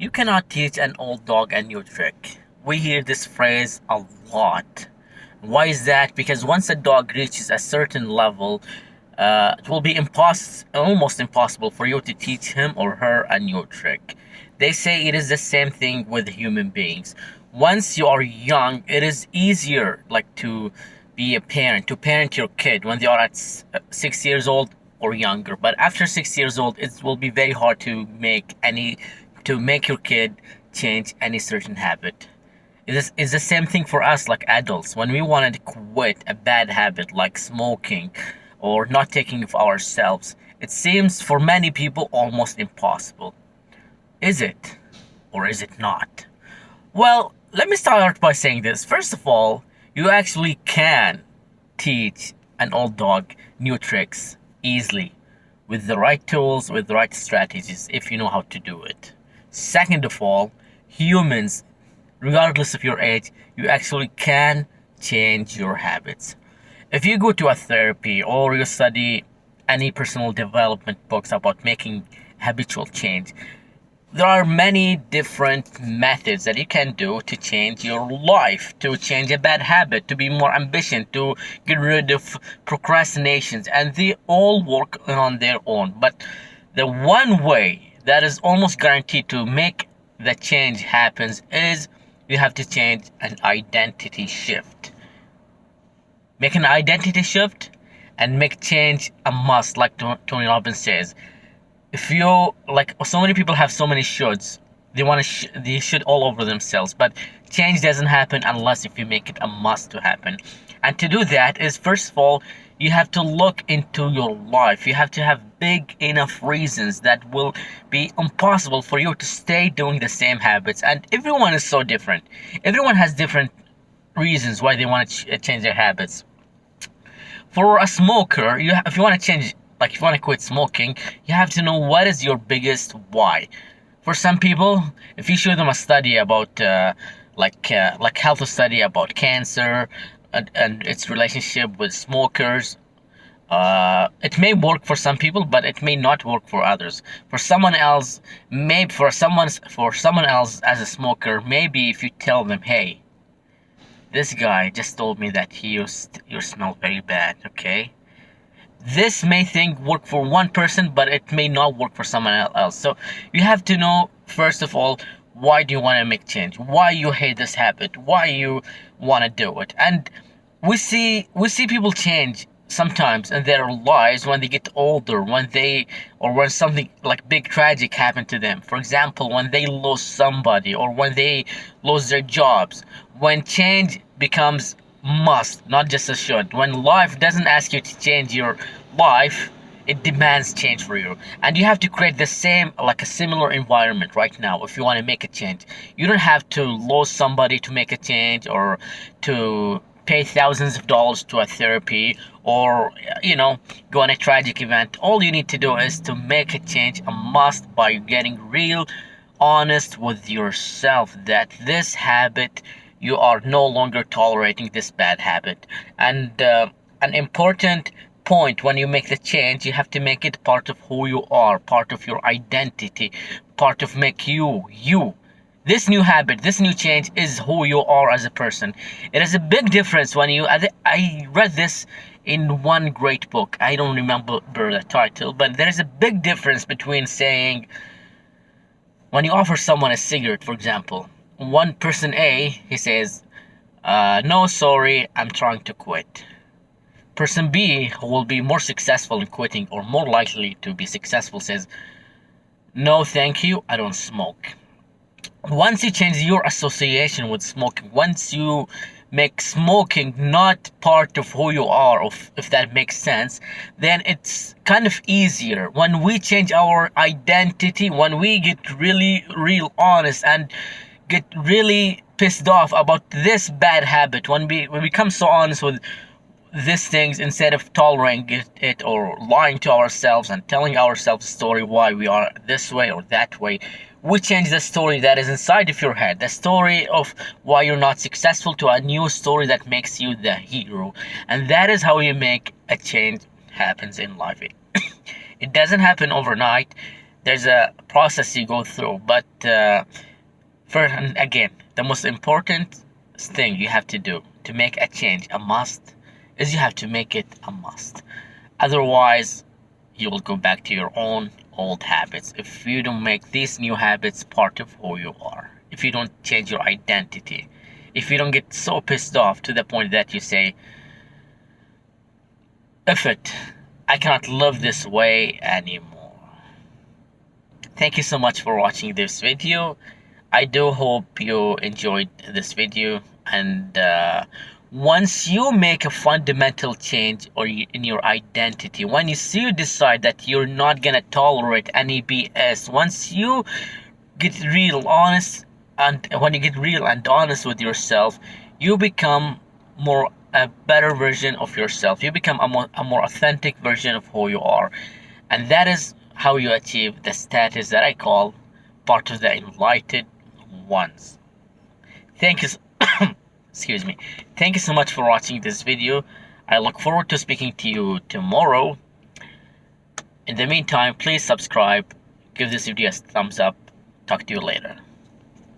You cannot teach an old dog a new trick. We hear this phrase a lot. Why is that? Because once a dog reaches a certain level, it will be almost impossible for you to teach him or her a new trick. They say it is the same thing with human beings. Once you are young, it is easier, like to be a parent, to parent your kid when they are at 6 years old or younger. But after 6 years old, it will be very hard to make your kid change any certain habit. It's the same thing for us, like adults. When we want to quit a bad habit like smoking or not taking of ourselves, it seems for many people almost impossible. Is it? Or is it not? Well, let me start by saying this. First of all, you actually can teach an old dog new tricks easily with the right tools, with the right strategies, if you know how to do it. Second of all, humans, regardless of your age, you actually can change your habits. If you go to a therapy or you study any personal development books about making habitual change, there are many different methods that you can do to change your life, to change a bad habit, to be more ambitious, to get rid of procrastinations, and they all work on their own. But the one way that is almost guaranteed to make the change happens is you have to change an identity shift. Make an identity shift and make change a must, like Tony Robbins says. If you like, so many people have so many shoulds, they should all over themselves, but change doesn't happen unless if you make it a must to happen. And to do that is, first of all, you have to look into your life. You have to have big enough reasons that will be impossible for you to stay doing the same habits. And everyone is so different. Everyone has different reasons why they want to change their habits. For a smoker, if you want to change, like if you want to quit smoking, you have to know what is your biggest why. For some people, if you show them a study about like health study about cancer and its relationship with smokers, it may work for some people, but it may not work for others. For someone else, maybe for someone else as a smoker, maybe if you tell them, hey, this guy just told me that you smell very bad, okay? This may think work for one person, but it may not work for someone else. So you have to know, first of all, why do you want to make change? Why you hate this habit? Why you want to do it? And we see people change sometimes in their lives when they get older, when something like big tragic happened to them. For example, when they lose somebody or when they lose their jobs. When change becomes must, not just a should. When life doesn't ask you to change your life, it demands change for you. And you have to create the same, like a similar environment right now if you want to make a change. You don't have to lose somebody to make a change or to pay thousands of dollars to a therapy or go on a tragic event. All you need to do is to make a change a must by getting real honest with yourself that this habit, you are no longer tolerating this bad habit. And an important point, when you make the change, you have to make it part of who you are, part of your identity, part of make you. This new habit, this new change is who you are as a person. It is a big difference when I read this in one great book. I don't remember the title, but there is a big difference between saying, when you offer someone a cigarette, for example, one person A, he says, no, sorry, I'm trying to quit. Person B, who will be more successful in quitting or more likely to be successful, says, no, thank you, I don't smoke. Once you change your association with smoking, once you make smoking not part of who you are, if that makes sense, then it's kind of easier. When we change our identity, when we get really real honest and get really pissed off about this bad habit, when we become so honest with these things instead of tolerating it or lying to ourselves and telling ourselves a story why we are this way or that way, we change the story that is inside of your head, the story of why you're not successful, to a new story that makes you the hero. And that is how you make a change happens in life. It doesn't happen overnight. There's a process you go through, but first and again, the most important thing you have to do to make a change a must is you have to make it a must. Otherwise, you will go back to your own old habits if you don't make these new habits part of who you are. If you don't change your identity, if you don't get so pissed off to the point that you say, "If it, I cannot live this way anymore." Thank you so much for watching this video. I do hope you enjoyed this video, and once you make a fundamental change in your identity, when you decide that you're not gonna tolerate any BS, once you get real honest, and when you get real and honest with yourself, you become a better version of yourself. You become a more authentic version of who you are, and that is how you achieve the status that I call part of the enlightened ones. Thank you. Excuse me. Thank you so much for watching this video. I look forward to speaking to you tomorrow. In the meantime, please subscribe, give this video a thumbs up. Talk to you later.